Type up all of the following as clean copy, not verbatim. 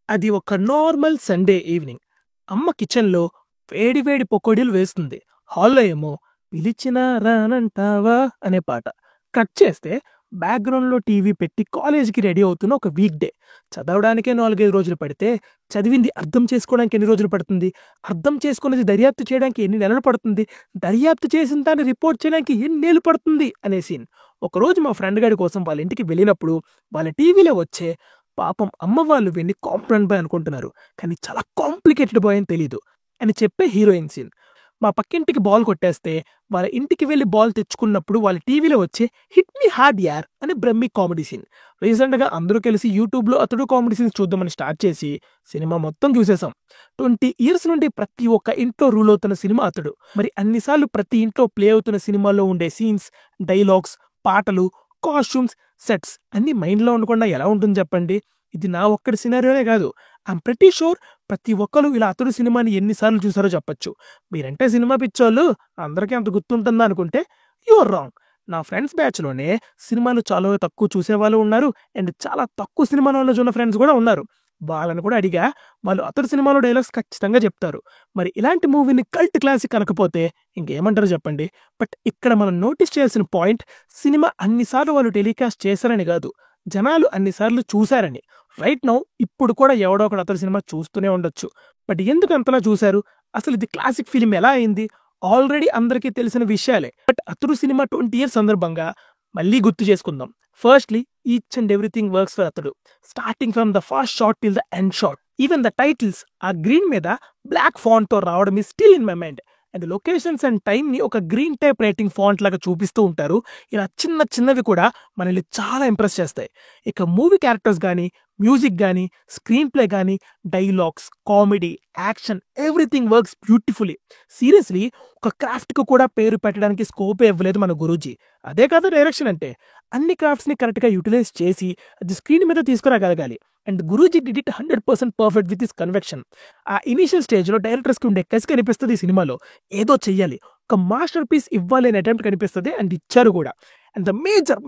అది ఒక normal Sunday evening. అమ్మ కిచెన్‌లో వేడి వేడి పకోడీలు వేస్తుంది. హాల్‌లో ఏమో 'పిలిచినా రానంటావా' అనే పాట. కట్ చేస్తే బ్యాక్‌గ్రౌండ్‌లో టీవీ పెట్టి కాలేజ్‌కి రెడీ అవుతున్న ఒక వీక్‌డే. చదవడానికే 4, 5 రోజులు పడితే, చదివింది అర్థం చేసుకోవడానికి ఎన్ని రోజులు పడుతుంది? అర్థం చేసుకున్నది దర్యాప్తు చేయడానికి ఎన్ని నెలలు పడుతుంది? దర్యాప్తు చేసిన దాన్ని రిపోర్ట్ చేయడానికి ఎన్నేళ్ళు పడుతుంది? అనే సీన్. ఒకరోజు మా ఫ్రెండ్ గాడి కోసం వాళ్ళ ఇంటికి వెళ్ళినప్పుడు, వాళ్ళ టీవీలో వచ్చే పాపం అమ్మ వాళ్ళు వీడిని కాంప్లెంట్ బాయ్ అనుకుంటున్నారు. కానీ చాలా కాంప్లికేటెడ్ బాయ్ అని తెలీదు అని చెప్పే హీరోయిన్ సీన్. మా పక్కింటికి బాల్ కొట్టేస్తే వాళ్ళ ఇంటికి వెళ్లి బాల్ తెచ్చుకున్నప్పుడు వాళ్ళ టీవీలో వచ్చే 'హిట్ మీ హార్డ్ యార్' అనే బ్రహ్మి కామెడీ సీన్. రీసెంట్‌గా అందరూ కలిసి యూట్యూబ్‌లో అతడు కామెడీ సీన్స్ చూద్దామని స్టార్ట్ చేసి సినిమా మొత్తం చూసేసాం. 20 ఇయర్స్ నుండి ప్రతి ఒక్క ఇంట్లో రూల్ అవుతున్న సినిమా అతడు. మరి అన్ని సార్లు ప్రతి ఇంట్లో ప్లే అవుతున్న సినిమాలో ఉండే సీన్స్, డైలాగ్స్, పాటలు, కాస్ట్యూమ్స్, సెట్స్ అన్నీ మైండ్‌లో ఉండకుండా ఎలా ఉంటుంది చెప్పండి? ఇది నా ఒక్కడి సినారియోనే కాదు. ఐయామ్ ప్రిటీ ష్యూర్ ప్రతి ఒక్కళ్ళు ఇలా అతడు సినిమాని ఎన్ని సార్లు చూసారో చెప్పొచ్చు. మీరంటే సినిమా పిచ్చోళ్ళు, అందరికీ అంత గుర్తుంటుందా అనుకుంటే యూ ఆర్ రాంగ్. నా ఫ్రెండ్స్ బ్యాచ్‌లోనే సినిమాలు చాలా తక్కువ చూసేవాళ్ళు ఉన్నారు. అండ్ చాలా తక్కువ సినిమా నాలెడ్జ్ ఉన్న ఫ్రెండ్స్ కూడా ఉన్నారు. వాళ్ళని కూడా అడిగా, వాళ్ళు అతడు సినిమాలో డైలాగ్స్ ఖచ్చితంగా చెప్తారు. మరి ఇలాంటి మూవీని కల్ట్ క్లాసిక్ అనకపోతే ఇంకేమంటారో చెప్పండి? బట్ ఇక్కడ మనం నోటీస్ చేయాల్సిన పాయింట్, సినిమా అన్ని సార్లు వాళ్ళు టెలికాస్ట్ చేశారని కాదు, జనాలు అన్ని సార్లు చూసారని. రైట్ నౌ ఇప్పుడు కూడా ఎవడో ఒకడు అతడు సినిమా చూస్తూనే ఉండొచ్చు. బట్ ఎందుకు అంతలా చూసారు? అసలు ఇది క్లాసిక్ ఫిల్మ్ ఎలా అయింది? ఆల్రెడీ అందరికీ తెలిసిన విషయాలే. బట్ అతడు సినిమా 20 ఇయర్స్ సందర్భంగా మళ్ళీ గుర్తు చేసుకుందాం. Firstly each and everything works for Athadu. Starting from the first shot till the end shot. Even the titles ఆ గ్రీన్ మీద బ్లాక్ ఫాంట్‌తో రావడం is still in my mind. And locations and టైమ్‌ని ఒక గ్రీన్ టైప్ రైటింగ్ ఫాంట్ లాగా చూపిస్తూ ఉంటారు. ఇలా చిన్న చిన్నవి కూడా మనల్ని చాలా ఇంప్రెస్ చేస్తాయి. ఇక మూవీ క్యారెక్టర్స్ గానీ, మ్యూజిక్ గానీ, స్క్రీన్ ప్లే గానీ, dialogues, comedy, action everything works beautifully. Seriously ఒక క్రాఫ్ట్‌కి కూడా పేరు పెట్టడానికి స్కోపే ఇవ్వలేదు మన గురూజీ. అదే కదా డైరెక్షన్ అంటే. అన్ని క్రాఫ్ట్స్‌ని కరెక్ట్‌గా యుటిలైజ్ చేసి అది స్క్రీన్ మీద తీసుకురాగలగాలి. And Guruji did it 100% perfect with his conviction. ఆ ఇనీషియల్ స్టేజ్‌లో డైరెక్టర్స్‌కి ఉండే కసి కనిపిస్తది ఈ సినిమాలో. ఏదో చెయ్యాలి, ఒక మాస్టర్ పీస్ ఇవ్వాలి అనే అటెంప్ట్ కనిపిస్తది. అండ్ ఇచ్చారు కూడా. And the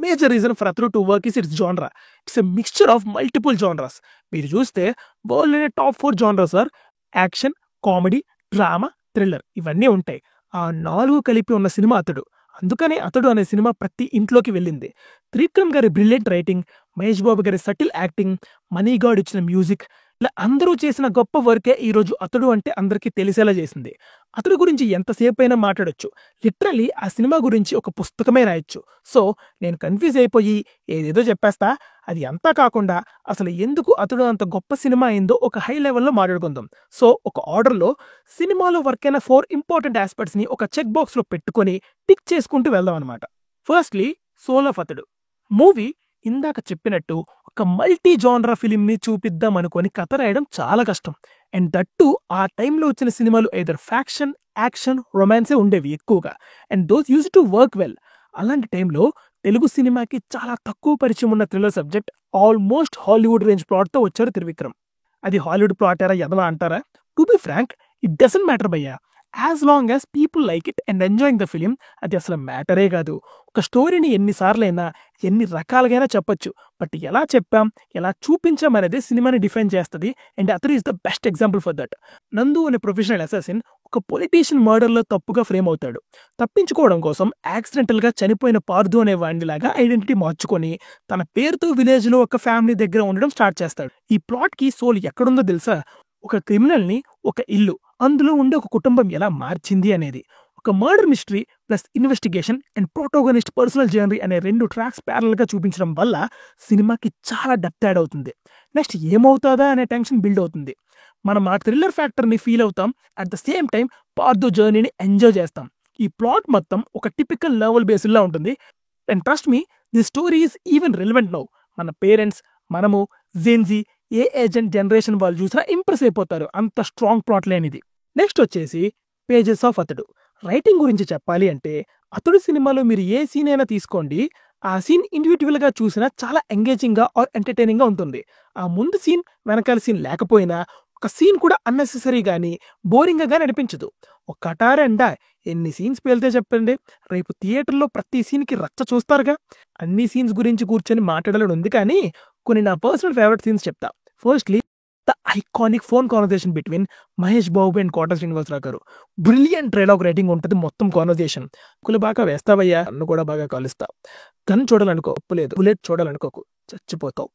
major reason for Athadu to work is it's genre. It's a mixture of multiple genres. మీరు చూస్తే వరల్డ్‌లోనే top 4 genres are action, comedy, drama, thriller ఇవన్నీ ఉంటాయి. ఆ 4 కలిపి ఉన్న సినిమా అతడు. అందుకనే 'అతడు' అనే సినిమా ప్రతి ఇంట్లోకి వెళ్ళింది. త్రివిక్రమ్ గారి బ్రిలియంట్ రైటింగ్, మహేష్ బాబు గారి సటిల్ యాక్టింగ్, మనీ గాడ్ ఇచ్చిన మ్యూజిక్, ఇలా అందరూ చేసిన గొప్ప వర్కే ఈరోజు 'అతడు' అంటే అందరికీ తెలిసేలా చేసింది. 'అతడు' గురించి ఎంతసేపైనా మాట్లాడొచ్చు. లిటరల్లీ ఆ సినిమా గురించి ఒక పుస్తకమే రాయొచ్చు. సో, నేను కన్‌ఫ్యూజ్ అయిపోయి ఏదేదో చెప్పేస్తా. అది అంతా కాకుండా అసలు ఎందుకు 'అతడు' అంత గొప్ప సినిమా అయిందో ఒక హై లెవెల్‌లో మాట్లాడుకుందాం. సో, ఒక ఆర్డర్‌లో సినిమాలో వర్క్ అయిన 4 ఇంపార్టెంట్ యాస్పెక్ట్స్‌ని ఒక చెక్ బాక్స్‌లో పెట్టుకొని టిక్ చేసుకుంటూ వెళ్దాం అనమాట. ఫస్ట్‌లీ సోల్ ఆఫ్ 'అతడు' మూవీ ఇందాక చెప్పినట్టు ఒక మల్టీ జానరా ఫిల్మ్‌ని చూపిద్దాం అనుకోని కథ రాయడం చాలా కష్టం. అండ్ దట్ టూ ఆ టైంలో వచ్చిన సినిమాలు ఎయిదర్ ఫ్యాక్షన్, యాక్షన్, రొమాన్సే ఉండేవి ఎక్కువగా. And those used to work well. అలాంటి టైంలో తెలుగు సినిమాకి చాలా తక్కువ పరిచయం ఉన్న thriller subject, almost Hollywood range ప్లాట్‌తో వచ్చారు త్రివిక్రమ్. అది హాలీవుడ్ ప్లాటేరా ఎదవా అంటారా? To be frank it doesn't matter భయ్యా. As long as people like it and enjoying the film, అది అసలు మ్యాటరే కాదు. ఒక స్టోరీని ఎన్ని సార్లైనా, ఎన్ని రకాలుగైనా చెప్పొచ్చు. బట్ ఎలా చెప్పాం, ఎలా చూపించాం అనేది సినిమాని డిఫైన్ చేస్తది. అండ్ 'అతడు' is the best example for that. నందు అనే ప్రొఫెషనల్ అసాసిన్ ఒక పొలిటీషియన్ మర్డర్‌లో తప్పుగా ఫ్రేమ్ అవుతాడు. తప్పించుకోవడం కోసం యాక్సిడెంటల్‌గా చనిపోయిన పార్థు అనే వాడిలాగా ఐడెంటిటీ మార్చుకొని తన పేరుతో విలేజ్‌లో ఒక ఫ్యామిలీ దగ్గర ఉండడం స్టార్ట్ చేస్తాడు. ఈ ప్లాట్‌కి సోల్ ఎక్కడుందో తెలుసా? ఒక క్రిమినల్‌ని, ఒక ఇల్లు, అందులో ఉండే ఒక కుటుంబం ఎలా మార్చింది అనేది. ఒక murder mystery plus investigation and protagonist personal journey అనే 2 ట్రాక్స్ ప్యారలల్‌గా చూపించడం వల్ల సినిమాకి చాలా డెప్త్ యాడ్ అవుతుంది. నెక్స్ట్ ఏమవుతాదా అనే టెన్షన్ బిల్డ్ అవుతుంది. మనం ఆ థ్రిల్లర్ ఫ్యాక్టర్‌ని ఫీల్ అవుతాం. At the same time Parthu జర్నీని ఎంజాయ్ చేస్తాం. ఈ ప్లాట్ మొత్తం ఒక టిపికల్ నావెల్ బేస్డ్‌లా ఉంటుంది. And trust me, the story is even relevant now. మన పేరెంట్స్, మనము, జెన్‌జీ, ఏ ఏజెంట్ జనరేషన్ వాళ్ళు చూసినా ఇంప్రెస్ అయిపోతారు. అంత స్ట్రాంగ్ ప్లాట్ లేనిది. నెక్స్ట్ వచ్చేసి పేజెస్ ఆఫ్ 'అతడు'. రైటింగ్ గురించి చెప్పాలి అంటే 'అతడు' సినిమాలో మీరు ఏ సీన్ అయినా తీసుకోండి, ఆ సీన్ ఇండివిడ్యువల్‌గా చూసినా చాలా ఎంగేజింగ్‌గా ఆర్ ఎంటర్‌టైనింగ్‌గా ఉంటుంది. ఆ ముందు సీన్, వెనకాల సీన్ లేకపోయినా ఒక సీన్ కూడా అన్నెసెసరీ గానీ, బోరింగ్‌గా గానీ అనిపించదు. ఒక అటారెండా ఎన్ని సీన్స్ పేలితే చెప్పండి. రేపు థియేటర్‌లో ప్రతి సీన్‌కి రచ్చ చూస్తారుగా. అన్ని సీన్స్ గురించి కూర్చొని మాట్లాడాలని ఉంది కానీ, కొన్ని నా పర్సనల్ ఫేవరెట్ సీన్స్ చెప్తా. Firstly the iconic phone conversation between Mahesh Babu and Kota Srinivasarao garu. Brilliant dialogue writing ఉంటుంది మొత్తం కాన్వర్సేషన్. కులు బాగా వేస్తావయ్యా, నన్ను కూడా బాగా కాలుస్తావు. గన్ చూడాలనుకో ఒప్పులేదు, బుల్లెట్ చూడాలనుకోకు చచ్చిపోతావు.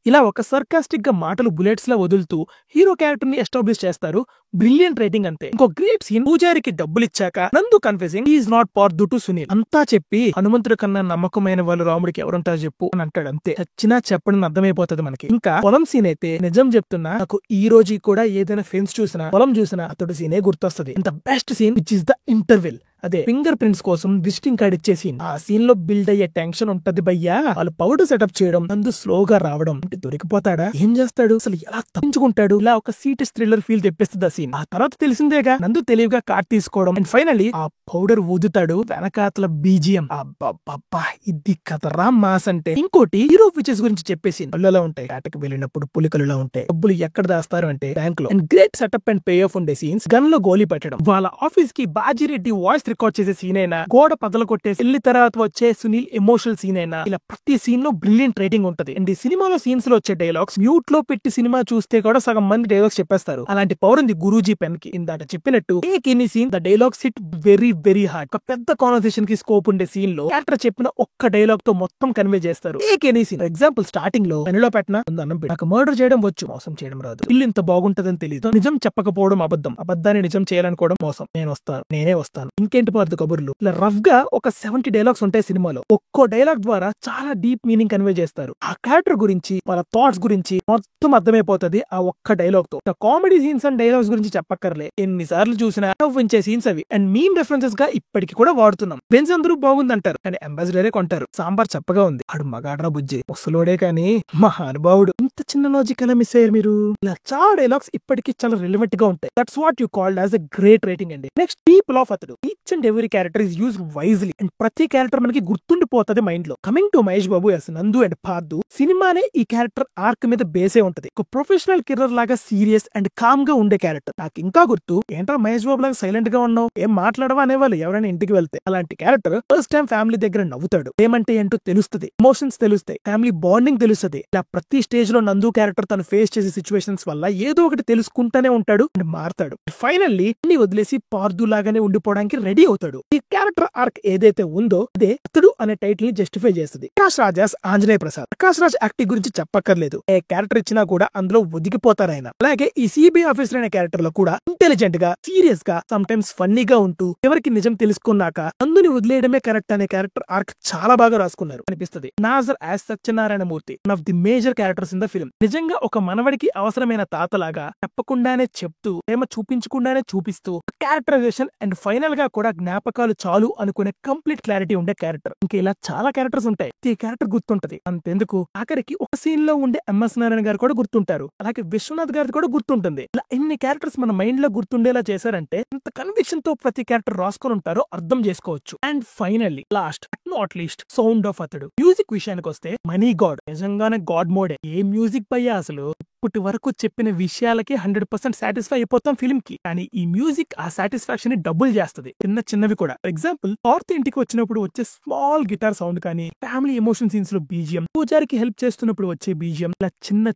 ఇలా ఒక సర్కాస్టిక్ గా మాటలు బుల్లెట్స్ లా వదులుతూ హీరో క్యారెక్టర్ ని ఎస్టాబ్లిష్ చేస్తారు. బ్రిలియంట్ రైటింగ్ అంతే. ఇంకో గ్రేట్ సీన్, పూజారికి డబ్బులు ఇచ్చాక Nandu confessing is not Pardhu to Sunil అంతా చెప్పి, హనుమంతుడి కన్నా నమ్మకమైన వాళ్ళు రాముడికి ఎవరుంటారు చెప్పు అని అంటాడు. అంతే, చచ్చినా చెప్పడం అర్థమైపోతుంది మనకి. ఇంకా పొలం సీన్ అయితే నిజం చెప్తున్నా, నాకు ఈ రోజు కూడా ఏదైనా ఫిల్మ్స్ చూసినా పొలం చూసినా అతడు సీనే గుర్తొస్తుంది. ఇంత best scene which is the interval. అదే ఫింగర్ ప్రింట్స్ కోసం విజిటింగ్ కార్డ్ ఇచ్చే సీన్. ఆ సీన్ లో బిల్డ్ అయ్యే టెన్షన్ ఉంటది భయ్యా. వాళ్ళు పౌడర్ సెటప్ చేయడం, నందు స్లోగా రావడం, దొరికిపోతాడా, ఏం చేస్తాడు, అసలు ఎలా తప్పించుకుంటాడు, ఇలా ఒక సీట్ థ్రిల్లర్ ఫీల్ తెప్పిస్తుంది ఆ సీన్. ఆ తర్వాత తెలిసిందేగా నందు తెలివిగా కార్డ్ తీసుకోవడం, అండ్ ఫైనలీ ఆ పౌడర్ ఊదుతాడు, వెనకాతల బీజిఎం. అబ్బా ఇది కథరా మాస్ అంటే. ఇంకోటి హీరో ఫీచర్స్ గురించి చెప్పేసి అల్లులా ఉంటాయి. వేటకి వెళ్ళినప్పుడు పులికలులా ఉంటాయి. డబ్బులు ఎక్కడ దాస్తారు అంటే బ్యాంక్ లో. And great setup and pay of ఉండే సీన్స్, గన్ లో గోలీ పెట్టడం, వాళ్ళ ఆఫీస్ కి బాజీరెడ్డి వాయిస్ రికార్డ్ చేసే సీన్ అయినా, గోడ పదలు కొట్టేసి పెళ్లి తర్వాత వచ్చే సునీల్ ఎమోషనల్ సీన్ అయినా, ఇలా ప్రతి సీన్ లో బ్రిలియంట్ రైటింగ్ ఉంటది. అండ్ ఈ సినిమాలో సీన్స్ లో వచ్చే డైలాగ్స్ మ్యూట్ లో పెట్టి సినిమా చూస్తే కూడా సగం మంది డైలాగ్స్ చెప్పేస్తారు. అలాంటి పవర్ ఉంది గురూజీ పెన్ కి. ఇందాక చెప్పినట్టు take any scene, the dialogues hit very very hard. ఒక పెద్ద కాన్వర్సేషన్ కి స్కోప్ ఉండే సీన్ లో క్యారెక్టర్ చెప్పిన ఒక్క డైలాగ్ తో మొత్తం కన్వే చేస్తారు. Take any scene. For example starting లో పెనులో పెట్టిన అన్నం పెట్టి, నాకు మర్డర్ చేయడం వచ్చు, మోసం చేయడం రాదు, ఇల్లు ఇంత బాగుంటదని తెలియదు, నిజం చెప్పకపోవడం అబద్ధం, అబద్ధాన్ని నిజం చేయాలనుకోవడం మోసం, నేను వస్తాను, నేనే వస్తాను, ఇంకేంటి పడుతుంది కబుర్లు. ఇలా రఫ్ గా ఒక 70 డైలాగ్స్ ఉంటాయి సినిమాలో. ఒక్కో డైలాగ్ ద్వారా చాలా డీప్ మీనింగ్ కన్వే చేస్తారు. ఆ క్యారెక్టర్ గురించి, వాళ్ళ థాట్స్ గురించి మొత్తం అర్థమైపోతుంది ఆ ఒక్క డైలాగ్ తో. కామెడీ సీన్స్ అండ్ డైలాగ్స్ గురించి చెప్పక్కర్లే, ఎన్నిసార్లు చూసినా నవ్వించే సీన్స్ అవి. అండ్ మీమ్ రెఫరెన్సెస్ గా ఇప్పటికి కూడా వాడుతున్నాం. బెన్స్ అందరూ బాగుందంటారు కానీ అంబాసిడరే కొంటారు. సాంబార్ చప్పగా ఉంది, ఆడు మగాడ్రా బుజ్జి, ముసలోడే కానీ మహానుభావుడు. ఇంత చిన్న లాజిక్ ఎలా మిస్ అయ్యారు మీరు? ఇలా చాలా డైలాగ్స్ ఇప్పటికీ చాలా రిలవెంట్ గా ఉంటాయి. That's what you called as a great writing అండి. Next people of Athadu. Each and every character is used wisely and ప్రతి క్యారెక్టర్ మనకి గుర్తుండిపోతుంది మైండ్ లో. Coming to Mahesh Babu as Nandu and Pardhu, సినిమానే ఈ క్యారెక్టర్ ఆర్క్ మీద బేసే ఉంటది. ఒక ప్రొఫెషనల్ కిల్లర్ లాగా సీరియస్ అండ్ కామ్ గా ఉండే క్యారెక్టర్. నాకు ఇంకా గుర్తు, ఏంట్రా మహేష్ బాబు లాగా సైలెంట్ గా ఉన్నావు, ఏం మాట్లాడవా అనేవాళ్ళు ఎవరైనా ఇంటికి వెళ్తే. అలాంటి క్యారెక్టర్ ఫస్ట్ టైం ఫ్యామిలీ దగ్గర నవ్వుతాడు, ఏమంటే ఏంటో తెలుస్తుంది, ఎమోషన్స్ తెలుస్తాయి, ఫ్యామిలీ బాండింగ్ తెలుస్తుంది. ఇలా ప్రతి స్టేజ్ లో నందు క్యారెక్టర్ తను ఫేస్ చేసే సిచ్యువేషన్స్ వల్ల ఏదో ఒకటి తెలుసుకుంటానే ఉంటాడు అండ్ మారతాడు. ఫైనల్లీ అన్ని వదిలేసి పార్దు లాగానే ఉండిపోవడానికి రెడీ అవుతాడు. ఈ క్యారెక్టర్ ఆర్క్ ఏదైతే ఉందో అదే అతడు అనే టైటిల్ ని జస్టిఫై చేస్తుంది. ప్రకాష్ రాజ్ ఆంజనేయ ప్రసాద్. ప్రకాష్ రాజ్ యాక్టింగ్ గురించి చెప్పక్కర్లేదు, ఏ క్యారెక్టర్ ఇచ్చినా కూడా అందులో ఒదిగిపోతారు ఆయన. అలాగే ఈ సిబిఐ ఆఫీసర్ అనే క్యారెక్టర్ లో కూడా ఇంటెలిజెంట్ గా, సీరియస్ గా, సమ్ టైమ్స్ ఫన్నీగా ఉంటూ ఎవరికి నిజం తెలుసుకున్నాక అందుని వదిలేయడమే కరెక్ట్ అనే క్యారెక్టర్ ఆర్క్ చాలా బాగా రాసుకున్నారు అనిపిస్తుంది. Nassar as Satyanarayana Murthy, one of the major characters in the film. నిజంగా ఒక మనవడికి అవసరమైన తాతలాగా చెప్పకుండానే చెప్తూ, ప్రేమ చూపించకుండానే చూపిస్తూ, క్యారెక్టరైజేషన్ అండ్ ఫైనల్ గా కూడా జ్ఞాపకాలు చాలు అనుకునే కంప్లీట్ క్లారిటీ ఉండే క్యారెక్టర్. ఇంకా ఇలా చాలా క్యారెక్టర్స్ ఉంటాయి, ఈ క్యారెక్టర్ గుర్తుంటది. అంతెందుకు, ఆఖరికి ఒక సీన్ లో ఉండే ఎంఎస్ నారాయణ గారు కూడా గుర్తుంటారు, అలాగే విశ్వనాథ్ గారిది కూడా గుర్తుంటుంది. ఇలా ఎన్ని క్యారెక్టర్స్ మన మైండ్ లో గుర్తుండేలా చేశారంటే ఇంత కన్విక్షన్ తో ప్రతి క్యారెక్టర్ రాసుకొని ఉంటారో అర్థం చేసుకోవచ్చు. And finally last not least, sound of అతడు. మ్యూజిక్ విషయానికి వస్తే మనీ గాడ్, నిజంగానే గాడ్ మోడే. ఏ మ్యూజిక్ పయ్యా అసలు. ఇప్పటి వరకు చెప్పిన విషయాలకి 100% సాటిస్ఫై అయిపోతాం ఫిల్మ్ కి, కానీ ఈ మ్యూజిక్ ఆ సాటిస్ఫాక్షన్ ని డబుల్ చేస్తుంది. చిన్నవి కూడా. ఫర్ ఎగ్జాంపుల్ పార్త్ ఇంటికి వచ్చినప్పుడు వచ్చే స్మాల్ గిటార్ సౌండ్ కానీ, ఫ్యామిలీ ఎమోషన్ సీన్స్ లో బీజిఎం, పూజారికి హెల్ప్ చేస్తున్నప్పుడు వచ్చే బీజిఎం, ఇలా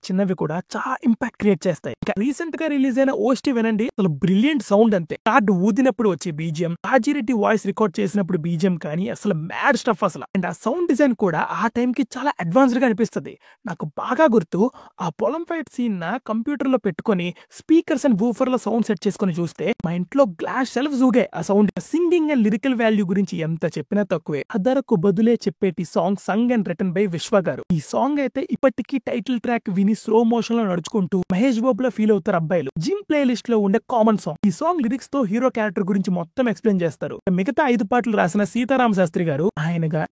చిన్నవి కూడా చాలా ఇంపాక్ట్ క్రియేట్ చేస్తాయి. ఇంకా రీసెంట్ గా రిలీజ్ అయిన ఓస్టి వినండి, అసలు బ్రిలియంట్ సౌండ్ అంతే. కార్డు ఊదినప్పుడు వచ్చే బీజిఎం, రాజిరెడ్డి వాయిస్ రికార్డ్ చేసినప్పుడు బీజిఎం కానీ అసలు మ్యాడ్ స్టఫ్ అసలు. అండ్ ఆ సౌండ్ డిజైన్ కూడా ఆ టైం కి చాలా అడ్వాన్స్డ్ గా అనిపిస్తుంది. నాకు బాగా గుర్తు, ఆ పొలం ఫైట్ సీన్ నా కంప్యూటర్ లో పెట్టుకుని స్పీకర్స్ అండ్ బూఫర్ లో సౌండ్ సెట్ చేసుకుని చూస్తే మా ఇంట్లో గ్లాస్ షెల్ఫ్ జూగే ఆ sound. Singing and lyrical value గురించి ఎంత చెప్పినా తక్కువే. అదరకు బదులే చెప్పేటి song sung and written by Vishwa garu. ఈ సాంగ్ అయితే ఇప్పటికీ టైటిల్ ట్రాక్ విని స్లో మోషన్ లో నడుచుకుంటూ మహేష్ బాబు లో ఫీల్ అవుతారు అబ్బాయిలు. జిమ్ ప్లే లిస్ట్ లో ఉండే కామన్ సాంగ్. ఈ సాంగ్ లిరిక్స్ తో హీరో క్యారెక్టర్ గురించి మొత్తం ఎక్స్ప్లెయిన్ చేస్తారు. మిగతా 5 పాటలు రాసిన సీతారామ శాస్త్రి గారు.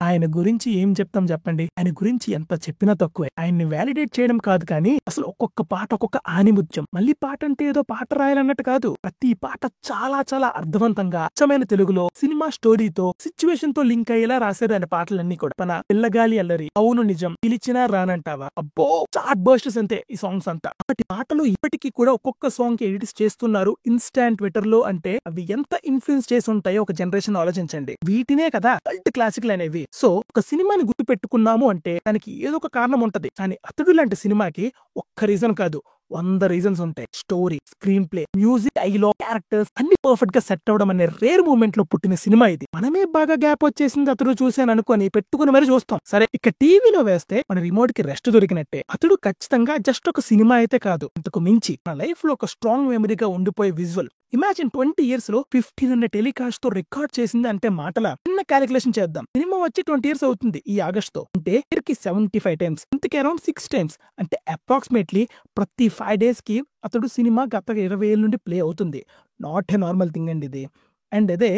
ఆయన గురించి ఏం చెప్తాం చెప్పండి, ఆయన గురించి ఎంత చెప్పినా తక్కువే. ఆయన్ని వ్యాలిడేట్ చేయడం కాదు కానీ అసలు ఒక్కొక్క పాట ఒక్కొక్క ఆనిముత్యం. మళ్ళీ పాట అంటే ఏదో పాట రాయాలన్నట్టు కాదు, ప్రతి పాట చాలా చాలా అర్థవంతంగా అచ్చమైన తెలుగులో సినిమా స్టోరీతో సిచ్యువేషన్ తో లింక్ అయ్యేలా రాశారు ఆయన పాటలన్నీ కూడా. మన పిల్లగాలి అల్లరి, అవును నిజం, పిలిచినా రానంటావా, అబ్బో చాట్ బర్స్టర్స్ అంతే ఈ సాంగ్స్ అంతా. వాటి పాటలు ఇప్పటికీ కూడా ఒక్కొక్క సాంగ్ కి ఎడిట్స్ చేస్తున్నారు ఇన్స్టాంట్ ట్విట్టర్ లో. అంటే అవి ఎంత ఇన్ఫ్లుయెన్స్ చేసి ఉంటాయో ఒక జనరేషన్ ఆలోచించండి. వీటినే కదా కల్ట్ క్లాసిక్లు అనేవి. సో ఒక సినిమాని గుర్తు పెట్టుకున్నాము అంటే దానికి ఏదో ఒక కారణం ఉంటది. కానీ అతడు లాంటి సినిమాకి ఒక్క రీజన్ కాదు, 100 రీజన్స్ ఉంటాయి. Story, screen play, music, dialogue, characters అన్ని పర్ఫెక్ట్ గా సెట్ అవడం అనే రేర్ మూమెంట్ లో పుట్టిన సినిమా ఇది. మనమే బాగా గ్యాప్ వచ్చేసింది అతడు చూశాను అనుకొని పెట్టుకుని మరి చూస్తాం. సరే, ఇక టీవీలో వేస్తే మన రిమోట్ కి రెస్ట్ దొరికినట్టే. అతడు ఖచ్చితంగా జస్ట్ ఒక సినిమా అయితే కాదు, ఇంతకు మించి మన లైఫ్ లో ఒక స్ట్రాంగ్ మెమరీగా ఉండిపోయే విజువల్. ఇమాజిన్ 20 years లో 1500 టెలికాస్ట్ తో రికార్డ్ చేసింది అంటే మాటల. చిన్న క్యాలిక్యులేషన్ చేద్దాం. సినిమా వచ్చి 20 years అవుతుంది ఈ ఆగస్ట్ తో. అంటే 75 times, ఇంతకీ అరౌండ్ 6 times. అంటే అప్రాక్సిమేట్లీ ప్రతి 5 days కి అతడు సినిమా గత 20 ఏళ్ళ నుండి ప్లే అవుతుంది. నాట్ ఏ నార్మల్ థింగ్ అండి ఇది. అండ్ అదే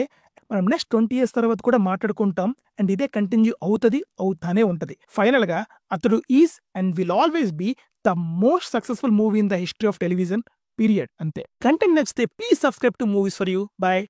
మనం నెక్స్ట్ 20 years తర్వాత కూడా మాట్లాడుకుంటాం. అండ్ ఇదే కంటిన్యూ అవుతానే ఉంటది. ఫైనల్ గా Athadu is and will always be the most successful movie in the history of television. Period. అంతే. కంటెంట్ నచ్చితే please subscribe to movies for you. By.